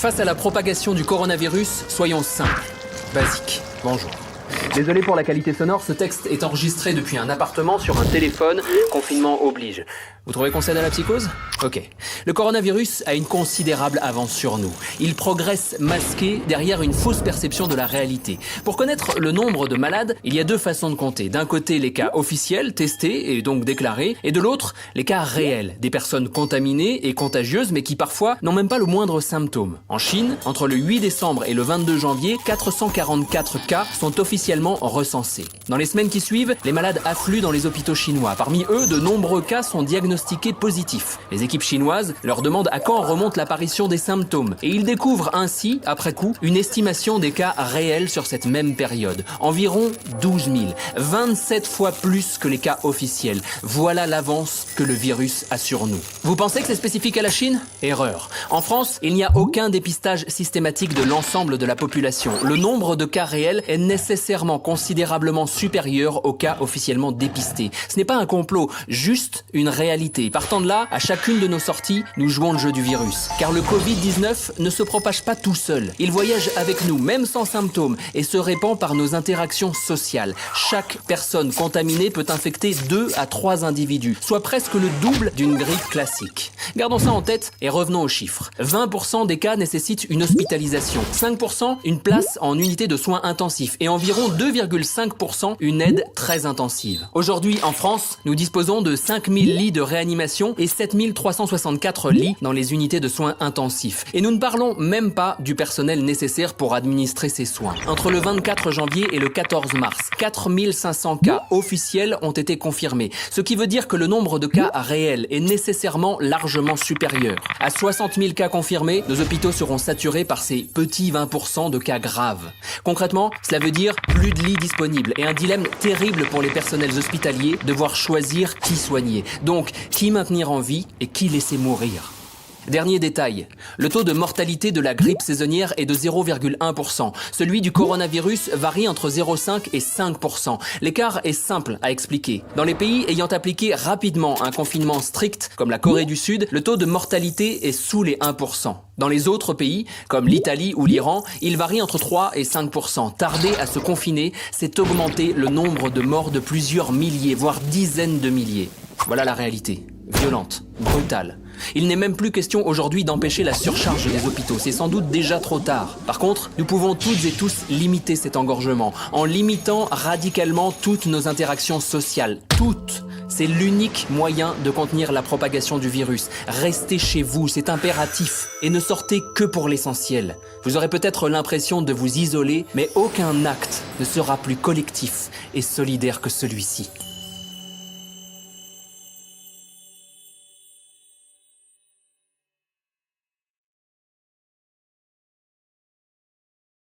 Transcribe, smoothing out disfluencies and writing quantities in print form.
Face à la propagation du coronavirus, soyons simples, basiques. Bonjour. Désolé pour la qualité sonore, ce texte est enregistré depuis un appartement sur un téléphone, confinement oblige. Vous trouvez qu'on cède à la psychose ? Ok. Le coronavirus a une considérable avance sur nous. Il progresse masqué derrière une fausse perception de la réalité. Pour connaître le nombre de malades, il y a deux façons de compter. D'un côté, les cas officiels, testés et donc déclarés, et de l'autre, les cas réels, des personnes contaminées et contagieuses, mais qui parfois n'ont même pas le moindre symptôme. En Chine, entre le 8 décembre et le 22 janvier, 444 cas sont officiellement recensés. Dans les semaines qui suivent, les malades affluent dans les hôpitaux chinois. Parmi eux, de nombreux cas sont diagnostiqués positifs. Les équipes chinoises leur demandent à quand remonte l'apparition des symptômes. Et ils découvrent ainsi, après coup, une estimation des cas réels sur cette même période. Environ 12 000. 27 fois plus que les cas officiels. Voilà l'avance que le virus a sur nous. Vous pensez que c'est spécifique à la Chine ? Erreur. En France, il n'y a aucun dépistage systématique de l'ensemble de la population. Le nombre de cas réels est nécessairement considérablement supérieur aux cas officiellement dépistés. Ce n'est pas un complot, juste une réalité. Partant de là, à chacune de nos sorties, nous jouons le jeu du virus. Car le Covid-19 ne se propage pas tout seul. Il voyage avec nous, même sans symptômes, et se répand par nos interactions sociales. Chaque personne contaminée peut infecter 2 à 3 individus, soit presque le double d'une grippe classique. Gardons ça en tête et revenons aux chiffres. 20% des cas nécessitent une hospitalisation, 5% une place en unité de soins intensifs et environ 2,5% une aide très intensive. Aujourd'hui, en France, nous disposons de 5000 lits de réanimation et 7364 lits dans les unités de soins intensifs. Et nous ne parlons même pas du personnel nécessaire pour administrer ces soins. Entre le 24 janvier et le 14 mars, 4500 cas officiels ont été confirmés, ce qui veut dire que le nombre de cas réels est nécessairement largement supérieur. À 60 000 cas confirmés, nos hôpitaux seront saturés par ces petits 20% de cas graves. Concrètement, cela veut dire plus de lits disponibles et un dilemme terrible pour les personnels hospitaliers, devoir choisir qui soigner. Donc, qui maintenir en vie et qui laisser mourir. Dernier détail, le taux de mortalité de la grippe saisonnière est de 0,1%. Celui du coronavirus varie entre 0,5 et 5%. L'écart est simple à expliquer. Dans les pays ayant appliqué rapidement un confinement strict, comme la Corée du Sud, le taux de mortalité est sous les 1%. Dans les autres pays, comme l'Italie ou l'Iran, il varie entre 3 et 5%. Tarder à se confiner, c'est augmenter le nombre de morts de plusieurs milliers, voire dizaines de milliers. Voilà la réalité. Violente, brutale. Il n'est même plus question aujourd'hui d'empêcher la surcharge des hôpitaux, c'est sans doute déjà trop tard. Par contre, nous pouvons toutes et tous limiter cet engorgement, en limitant radicalement toutes nos interactions sociales. Toutes. C'est l'unique moyen de contenir la propagation du virus. Restez chez vous, c'est impératif. Et ne sortez que pour l'essentiel. Vous aurez peut-être l'impression de vous isoler, mais aucun acte ne sera plus collectif et solidaire que celui-ci.